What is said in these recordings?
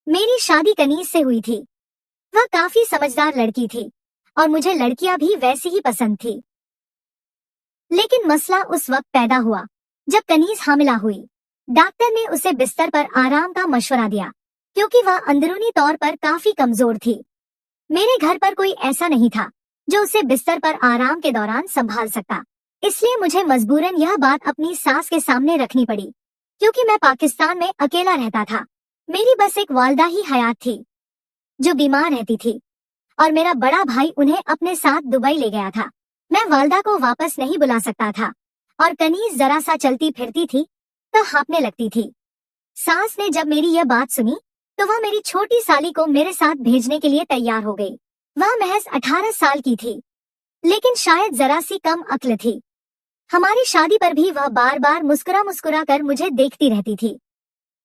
मेरी शादी कनीज से हुई थी। वह काफी समझदार लड़की थी और मुझे लड़कियां भी वैसी ही पसंद थी। लेकिन मसला उस वक्त पैदा हुआ जब कनीज हामिला हुई। डॉक्टर ने उसे बिस्तर पर आराम का मशवरा दिया क्योंकि वह अंदरूनी तौर पर काफी कमजोर थी। मेरे घर पर कोई ऐसा नहीं था जो उसे बिस्तर पर आराम के दौरान संभाल सकता, इसलिए मुझे मजबूरन यह बात अपनी सास के सामने रखनी पड़ी। क्योंकि मैं पाकिस्तान में अकेला रहता था, मेरी बस एक वालदा ही हयात थी जो बीमार रहती थी और मेरा बड़ा भाई उन्हें अपने साथ दुबई ले गया था। मैं वालदा को वापस नहीं बुला सकता था और कनीज जरा सा चलती फिरती थी तो हाँफने लगती थी। सास ने जब मेरी यह बात सुनी तो वह मेरी छोटी साली को मेरे साथ भेजने के लिए तैयार हो गई। वह महज 18 साल की थी, लेकिन शायद जरा सी कम अक्ल थी। हमारी शादी पर भी वह बार बार मुस्कुरा मुस्कुरा कर मुझे देखती रहती थी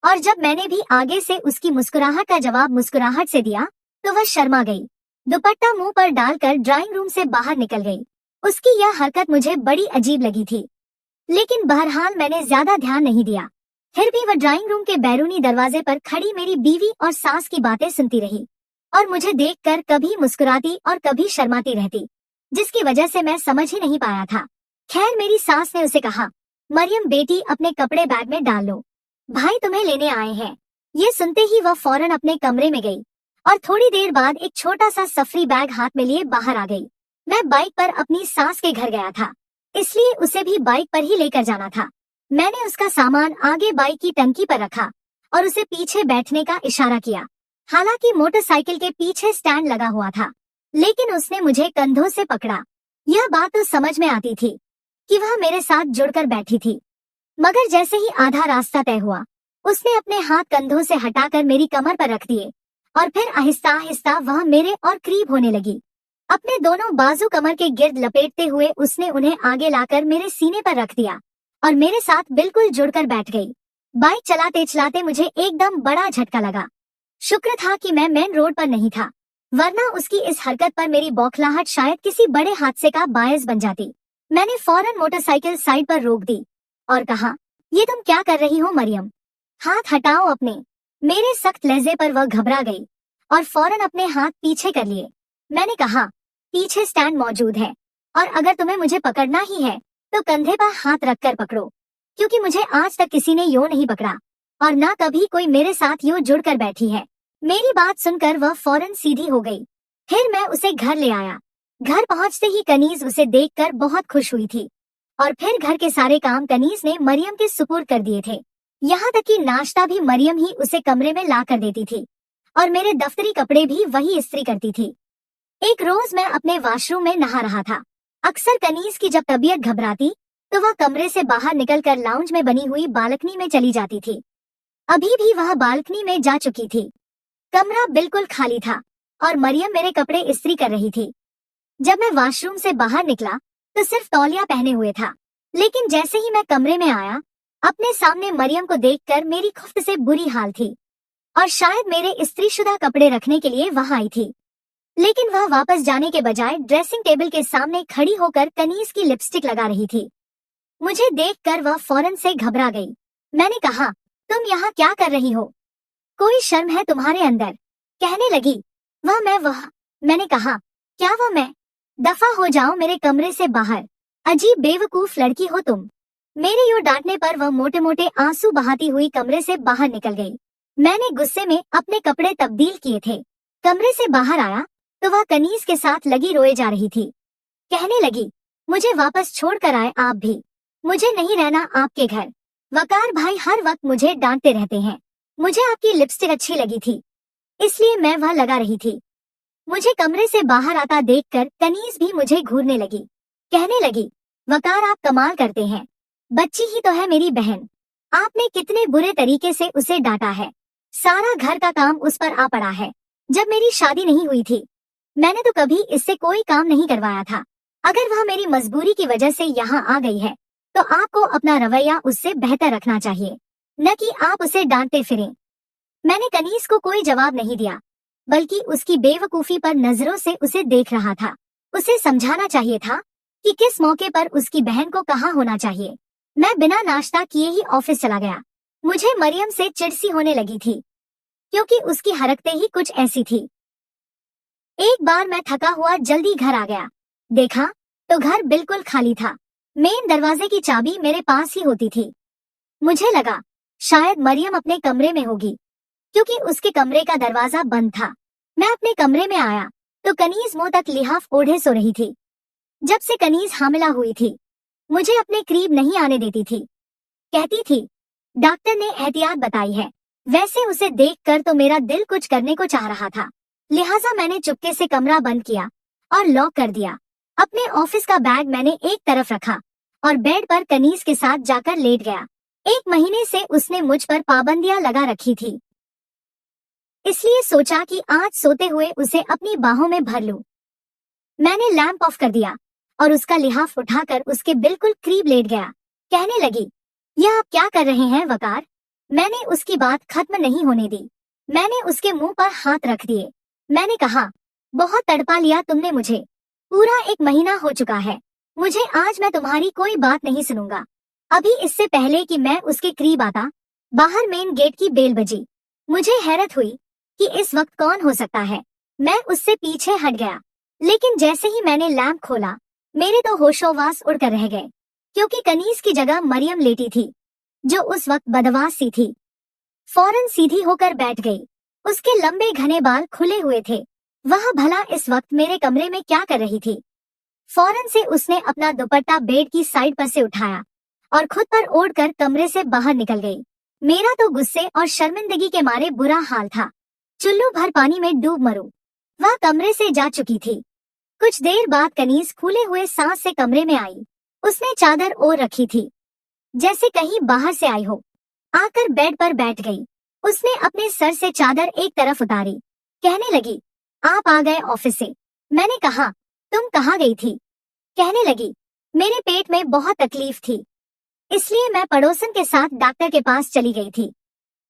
और जब मैंने भी आगे से उसकी मुस्कुराहट का जवाब मुस्कुराहट से दिया तो वह शर्मा गई। दुपट्टा मुंह पर डालकर ड्राइंग रूम से बाहर निकल गई। उसकी यह हरकत मुझे बड़ी अजीब लगी थी, लेकिन बहरहाल मैंने ज्यादा ध्यान नहीं दिया। फिर भी वह ड्राइंग रूम के बैरूनी दरवाजे पर खड़ी मेरी बीवी और सास की बातें सुनती रही और मुझे देखकर कभी मुस्कुराती और कभी शर्माती रहती, जिसकी वजह से मैं समझ ही नहीं पाया था। खैर, मेरी सास ने उसे कहा, मरियम बेटी अपने कपड़े बैग में डाल लो, भाई तुम्हें लेने आए हैं। ये सुनते ही वह फौरन अपने कमरे में गई और थोड़ी देर बाद एक छोटा सा सफरी बैग हाथ में लिए बाहर आ गई। मैं बाइक पर अपनी सास के घर गया था, इसलिए उसे भी बाइक पर ही लेकर जाना था। मैंने उसका सामान आगे बाइक की टंकी पर रखा और उसे पीछे बैठने का इशारा किया। हालांकि मोटरसाइकिल के पीछे स्टैंड लगा हुआ था, लेकिन उसने मुझे कंधों से पकड़ा। यह बात तो समझ में आती थी कि वह मेरे साथ जुड़कर बैठी थी, मगर जैसे ही आधा रास्ता तय हुआ, उसने अपने हाथ कंधों से हटाकर मेरी कमर पर रख दिए और फिर आहिस्ता आहिस्ता वह मेरे और करीब होने लगी। अपने दोनों बाजू कमर के गिर्द लपेटते हुए उसने उन्हें आगे लाकर मेरे सीने पर रख दिया और मेरे साथ बिल्कुल जुड़कर बैठ गई। बाइक चलाते चलाते मुझे एकदम बड़ा झटका लगा। शुक्र था कि मैं मेन रोड पर नहीं था, वरना उसकी इस हरकत पर मेरी बौखलाहट शायद किसी बड़े हादसे का बायस बन जाती। मैंने फौरन मोटरसाइकिल साइड पर रोक दी और कहा, ये तुम क्या कर रही हो मरियम, हाथ हटाओ अपने। मेरे सख्त लहजे पर वह घबरा गई और फौरन अपने हाथ पीछे कर लिए। मैंने कहा, पीछे स्टैंड मौजूद है और अगर तुम्हें मुझे पकड़ना ही है तो कंधे पर हाथ रखकर पकड़ो, क्योंकि मुझे आज तक किसी ने यूं नहीं पकड़ा और ना कभी कोई मेरे साथ यूं जुड़कर बैठी है। मेरी बात सुनकर वह फौरन सीधी हो गई। फिर मैं उसे घर ले आया। घर पहुंचते ही कनीज उसे देखकर बहुत खुश हुई थी और फिर घर के सारे काम कनीज ने मरियम के सुपुर्द कर दिए थे। यहाँ तक कि नाश्ता भी मरियम ही उसे कमरे में ला कर देती थी और मेरे दफ्तरी कपड़े भी वही इस्त्री करती थी। एक रोज मैं अपने वॉशरूम में नहा रहा था। अक्सर कनीज की जब तबीयत घबराती तो वह कमरे से बाहर निकलकर लाउंज में बनी हुई बालकनी में चली जाती थी। अभी भी वह बालकनी में जा चुकी थी। कमरा बिल्कुल खाली था और मरियम मेरे कपड़े इस्त्री कर रही थी। जब मैं वॉशरूम से बाहर निकला तो सिर्फ तौलिया पहने हुए था, लेकिन जैसे ही मैं कमरे में आया, अपने सामने मरियम को देखकर मेरी खुफ्त से बुरी हाल थी और शायद मेरे इस्त्रीशुदा कपड़े रखने के लिए वहां आई थी। लेकिन वह वापस जाने के बजाय ड्रेसिंग टेबल के सामने खड़ी होकर कनीज की लिपस्टिक लगा रही थी। मुझे देखकर वह फौरन से घबरा गई। मैंने कहा, तुम यहाँ क्या कर रही हो? कोई शर्म है तुम्हारे अंदर? कहने लगी, वह। मैंने कहा, क्या वह मैं? दफा हो जाओ मेरे कमरे से बाहर, अजीब बेवकूफ लड़की हो तुम। मेरे यूं डांटने पर वह मोटे मोटे आंसू बहाती हुई कमरे से बाहर निकल गई। मैंने गुस्से में अपने कपड़े तब्दील किए थे। कमरे से बाहर आया तो वह कनीज के साथ लगी रोए जा रही थी। कहने लगी, मुझे वापस छोड़ कर आए आप भी, मुझे नहीं रहना आपके घर। वकार भाई हर वक्त मुझे डांटते रहते हैं। मुझे आपकी लिपस्टिक अच्छी लगी थी, इसलिए मैं वह लगा रही थी। मुझे कमरे से बाहर आता देखकर कनीज भी मुझे घूरने लगी। कहने लगी, वकार आप कमाल करते हैं, बच्ची ही तो है मेरी बहन, आपने कितने बुरे तरीके से उसे डांटा है। सारा घर का काम उस पर आ पड़ा है। जब मेरी शादी नहीं हुई थी मैंने तो कभी इससे कोई काम नहीं करवाया था। अगर वह मेरी मजबूरी की वजह से यहाँ आ गई है तो आपको अपना रवैया उससे बेहतर रखना चाहिए, न कि आप उसे डांटते फिरें। मैंने कनीज को कोई जवाब नहीं दिया, बल्कि उसकी बेवकूफी पर नजरों से उसे देख रहा था। उसे समझाना चाहिए था कि किस मौके पर उसकी बहन को कहाँ होना चाहिए। मैं बिना नाश्ता किए ही ऑफिस चला गया। मुझे मरियम से चिढ़ सी होने लगी थी। क्योंकि उसकी हरकतें ही कुछ ऐसी थी। एक बार मैं थका हुआ जल्दी घर आ गया, देखा तो घर बिल्कुल खाली था। मेन दरवाजे की चाबी मेरे पास ही होती थी। मुझे लगा शायद मरियम अपने कमरे में होगी, क्योंकि उसके कमरे का दरवाजा बंद था। मैं अपने कमरे में आया तो कनीज मुंह तक लिहाफ ओढ़े सो रही थी। जब से कनीज हामिला हुई थी, मुझे अपने करीब नहीं आने देती थी। कहती थी डॉक्टर ने एहतियात बताई है। वैसे उसे देखकर तो मेरा दिल कुछ करने को चाह रहा था, लिहाजा मैंने चुपके से कमरा बंद किया और लॉक कर दिया। अपने ऑफिस का बैग मैंने एक तरफ रखा और बेड पर कनीज के साथ जाकर लेट गया। 1 महीने से उसने मुझ पर पाबंदियां लगा रखी थी, इसलिए सोचा कि आज सोते हुए उसे अपनी बाहों में भर लूं। मैंने लैंप ऑफ कर दिया और उसका लिहाफ उठाकर उसके बिल्कुल करीब लेट गया। कहने लगी, यह आप क्या कर रहे हैं वकार? मैंने उसकी बात खत्म नहीं होने दी। मैंने उसके मुंह पर हाथ रख दिए। मैंने कहा, बहुत तड़पा लिया तुमने मुझे। पूरा 1 महीना हो चुका है। मुझे आज मैं तुम्हारी कोई बात नहीं सुनूंगा। अभी इससे पहले कि मैं उसके करीब आता, बाहर मेन गेट की बेल बजी। मुझे हैरत हुई कि इस वक्त कौन हो सकता है। मैं उससे पीछे हट गया, लेकिन जैसे ही मैंने लैंप खोला, मेरे तो होशोवास उड़कर रह गए, क्योंकि कनीज की जगह मरियम लेटी थी, जो उस वक्त बदमाश सी थी। फौरन सीधी होकर बैठ गई। उसके लंबे घने बाल खुले हुए थे। वह भला इस वक्त मेरे कमरे में क्या कर रही थी? फौरन से उसने अपना दुपट्टा बेड की साइड पर से उठाया और खुद पर ओढ़कर कमरे से बाहर निकल गई। मेरा तो गुस्से और शर्मिंदगी के मारे बुरा हाल था। चुल्लू भर पानी में डूब मरूं। वह कमरे से जा चुकी थी। कुछ देर बाद कनीज खुले हुए सांस से कमरे में आई। उसने चादर ओढ़ रखी थी, जैसे कहीं बाहर से आई हो। आकर बेड पर बैठ गई। उसने अपने सर से चादर एक तरफ उतारी। कहने लगी, आप आ गए ऑफिस से? मैंने कहा, तुम कहाँ गई थी? कहने लगी, मेरे पेट में बहुत तकलीफ थी, इसलिए मैं पड़ोसन के साथ डॉक्टर के पास चली गई थी।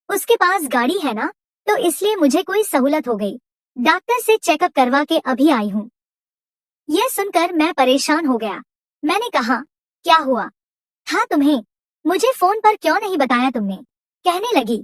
उसके पास गाड़ी है ना, तो इसलिए मुझे कोई सहूलत हो गई। डॉक्टर से चेकअप करवा के अभी आई हूँ। यह सुनकर मैं परेशान हो गया। मैंने कहा, क्या हुआ था तुम्हें? मुझे फोन पर क्यों नहीं बताया तुमने? कहने लगी,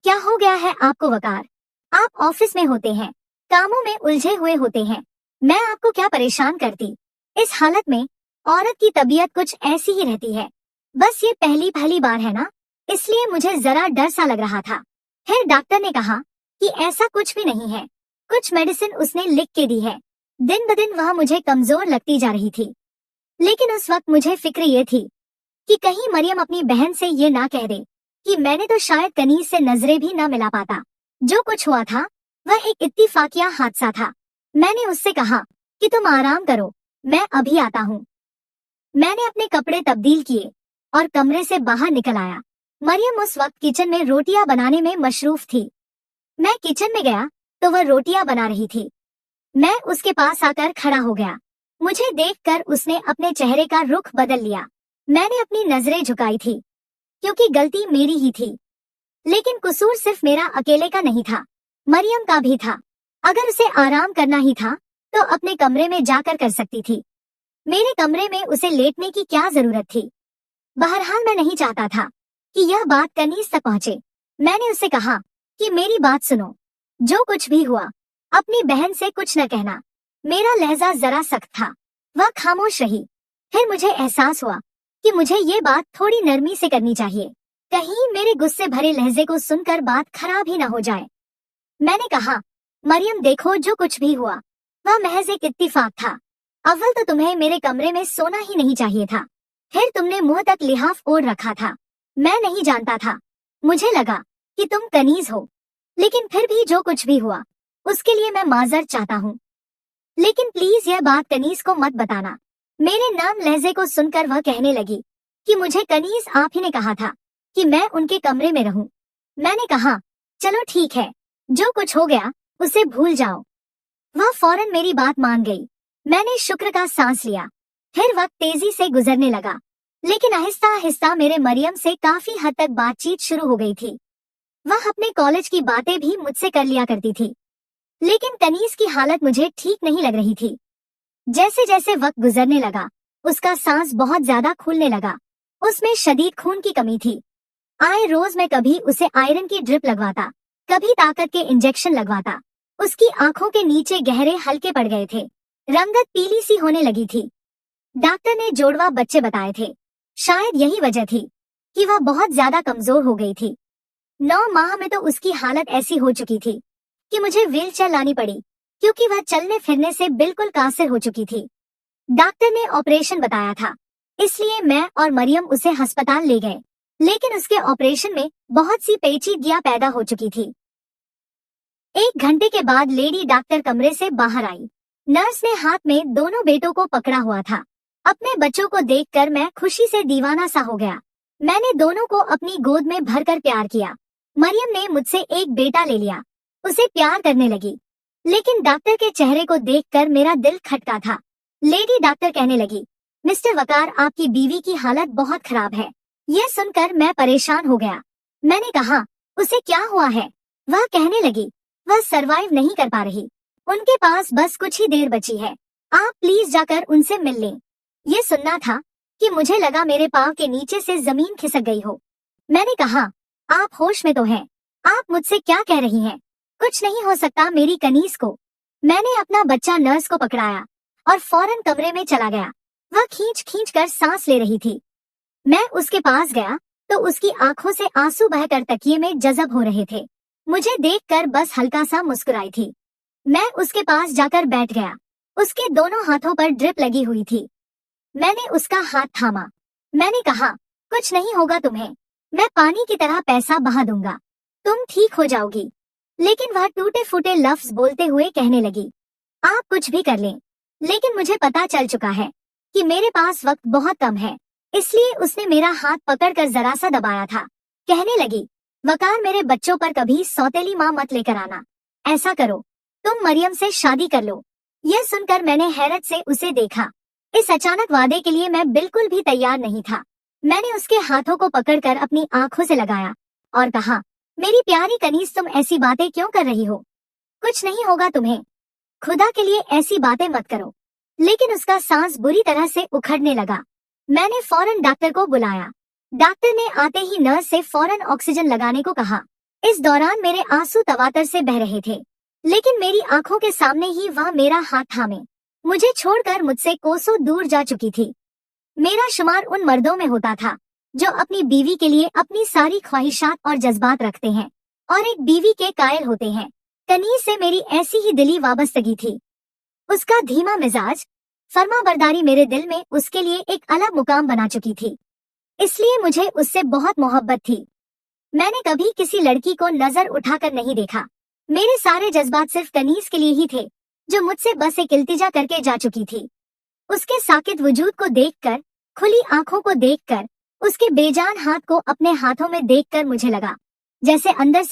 क्या हो गया है आपको वकार? आप ऑफिस में होते हैं, कामों में उलझे हुए होते हैं, मैं आपको क्या परेशान करती? इस हालत में औरत की तबीयत कुछ ऐसी ही रहती है। बस ये पहली बार है ना, इसलिए मुझे जरा डर सा लग रहा था। फिर डॉक्टर ने कहा कि ऐसा कुछ भी नहीं है। कुछ मेडिसिन उसने लिख के दी है। दिन ब दिन वह मुझे कमजोर लगती जा रही थी, लेकिन उस वक्त मुझे फिक्र ये थी कि कहीं मरियम अपनी बहन से ये ना कह दे कि मैंने तो शायद कनीज से नजरें भी ना मिला पाता। जो कुछ हुआ था वह एक इत्तेफाकिया हादसा था। मैंने उससे कहा कि तुम आराम करो, मैं अभी आता हूँ। मैंने अपने कपड़े तब्दील किए और कमरे से बाहर निकल आया। मरियम उस वक्त किचन में रोटियां बनाने में मशरूफ थी। मैं किचन में गया तो वह रोटियां बना रही थी। मैं उसके पास आकर खड़ा हो गया। मुझे देखकर उसने अपने चेहरे का रुख बदल लिया। मैंने अपनी नजरें झुकाई थी, क्योंकि गलती मेरी ही थी, लेकिन कसूर सिर्फ मेरा अकेले का नहीं था, मरियम का भी था। अगर उसे आराम करना ही था तो अपने कमरे में जाकर कर सकती थी। मेरे कमरे में उसे लेटने की क्या जरूरत थी? बहरहाल मैं नहीं चाहता था कि यह बात कनीज तक पहुंचे। मैंने उससे कहा कि मेरी बात सुनो, जो कुछ भी हुआ अपनी बहन से कुछ न कहना। मेरा लहजा जरा सख्त था। वह खामोश रही। फिर मुझे एहसास हुआ कि मुझे ये बात थोड़ी नरमी से करनी चाहिए, कहीं मेरे गुस्से भरे लहजे को सुनकर बात खराब ही न हो जाए। मैंने कहा, मरियम देखो, जो कुछ भी हुआ वह महज एक इत्तेफाक था। अव्वल तो तुम्हें मेरे कमरे में सोना ही नहीं चाहिए था। फिर तुमने मुंह तक लिहाफ ओढ़ रखा था। मैं नहीं जानता था। मुझे लगा कि तुम कनीज हो, लेकिन फिर भी जो कुछ भी हुआ उसके लिए मैं माजर चाहता हूँ। लेकिन प्लीज यह बात कनीज को मत बताना। मेरे नाम लहजे को सुनकर वह कहने लगी कि मुझे कनीज आप ही ने कहा था कि मैं उनके कमरे में रहूं। मैंने कहा, चलो ठीक है, जो कुछ हो गया उसे भूल जाओ। वह फौरन मेरी बात मान गई। मैंने शुक्र का सांस लिया। फिर वक्त तेजी से गुजरने लगा, लेकिन आहिस्ता आहिस्ता मेरे मरियम से काफी हद तक बातचीत शुरू हो गई थी। वह अपने कॉलेज की बातें भी मुझसे कर लिया करती थी, लेकिन कनीज की हालत मुझे ठीक नहीं लग रही थी। जैसे जैसे वक्त गुजरने लगा, उसका सांस बहुत ज्यादा फूलने लगा। उसमें शदीद खून की कमी थी। आए रोज मैं कभी उसे आयरन की ड्रिप लगवाता, कभी ताकत के इंजेक्शन लगवाता। उसकी आंखों के नीचे गहरे हल्के पड़ गए थे, रंगत पीली सी होने लगी थी। डॉक्टर ने जोड़वा बच्चे बताए थे। शायद यही वजह थी कि वह बहुत ज्यादा कमजोर हो गई थी। 9 माह में तो उसकी हालत ऐसी हो चुकी थी कि मुझे व्हीलचेयर लानी पड़ी, क्योंकि वह चलने फिरने से बिल्कुल कासिर हो चुकी थी। डॉक्टर ने ऑपरेशन बताया था, इसलिए मैं और मरियम उसे अस्पताल ले गए, लेकिन उसके ऑपरेशन में बहुत सी पेचीदगियां पैदा हो चुकी थी। 1 घंटे के बाद लेडी डॉक्टर कमरे से बाहर आई। नर्स ने हाथ में दोनों बेटों को पकड़ा हुआ था। अपने बच्चों को देखकर मैं खुशी से दीवाना सा हो गया। मैंने दोनों को अपनी गोद में भरकर प्यार किया। मरियम ने मुझसे एक बेटा ले लिया, उसे प्यार करने लगी। लेकिन डॉक्टर के चेहरे को देखकर मेरा दिल खटका था। लेडी डॉक्टर कहने लगी, मिस्टर वकार, आपकी बीवी की हालत बहुत खराब है। यह सुनकर मैं परेशान हो गया। मैंने कहा, उसे क्या हुआ है? वह कहने लगी, वह सरवाइव नहीं कर पा रही, उनके पास बस कुछ ही देर बची है, आप प्लीज जाकर उनसे मिल लें। ये सुनना था कि मुझे लगा मेरे पाँव के नीचे से जमीन खिसक गई हो। मैंने कहा, आप होश में तो हैं? आप मुझसे क्या कह रही हैं? कुछ नहीं हो सकता मेरी कनीज को। मैंने अपना बच्चा नर्स को पकड़ाया और फौरन कमरे में चला गया। वह खींच खींच कर सांस ले रही थी। मैं उसके पास गया तो उसकी आंखों से आंसू बहकर तकिए में जज़ब हो रहे थे। मुझे देखकर बस हल्का सा मुस्कुराई थी। मैं उसके पास जाकर बैठ गया। उसके दोनों हाथों पर ड्रिप लगी हुई थी। मैंने उसका हाथ थामा। मैंने कहा, कुछ नहीं होगा तुम्हें, मैं पानी की तरह पैसा बहा दूंगा, तुम ठीक हो जाओगी। लेकिन वह टूटे फूटे लफ्ज बोलते हुए कहने लगी, आप कुछ भी कर लें, लेकिन मुझे पता चल चुका है कि मेरे पास वक्त बहुत कम है। इसलिए उसने मेरा हाथ पकड़कर जरा सा दबाया था। कहने लगी, वकार, मेरे बच्चों पर कभी सौतेली माँ मत लेकर आना। ऐसा करो, तुम मरियम से शादी कर लो। यह सुनकर मैंने हैरत से उसे देखा। इस अचानक वादे के लिए मैं बिल्कुल भी तैयार नहीं था। मैंने उसके हाथों को पकड़कर अपनी आंखों से लगाया और कहा, मेरी प्यारी कनीज, तुम ऐसी बातें क्यों कर रही हो? कुछ नहीं होगा तुम्हें, खुदा के लिए ऐसी बातें मत करो। लेकिन उसका सांस बुरी तरह से उखड़ने लगा। मैंने फौरन डॉक्टर को बुलाया। डॉक्टर ने आते ही नर्स से फौरन ऑक्सीजन लगाने को कहा। इस दौरान मेरे आंसू तवातर से बह रहे थे, लेकिन मेरी आंखों के सामने ही वह मेरा हाथ थामे मुझे छोड़कर मुझसे कोसों दूर जा चुकी थी। मेरा शुमार उन मर्दों में होता था जो अपनी बीवी के लिए अपनी सारी ख्वाहिशात और जज्बात रखते हैं और एक बीवी के कायल होते हैं। कनीज से मेरी ऐसी ही दिली वाबस्तगी थी। उसका धीमा मिजाज, फर्माबरदारी मेरे दिल में उसके लिए एक अलग मुकाम बना चुकी थी। इसलिए मुझे उससे बहुत मोहब्बत थी। मैंने कभी किसी लड़की को नजर उठाकर नहीं देखा। मेरे सारे जज्बात सिर्फ कनीज के लिए ही थे, जो मुझसे बस एक इल्तिजा करके जा चुकी थी। उसके साकित वजूद को देखकर, खुली आंखों को देखकर, उसके बेजान हाथ को अपने हाथों में देखकर मुझे लगा जैसे अंदर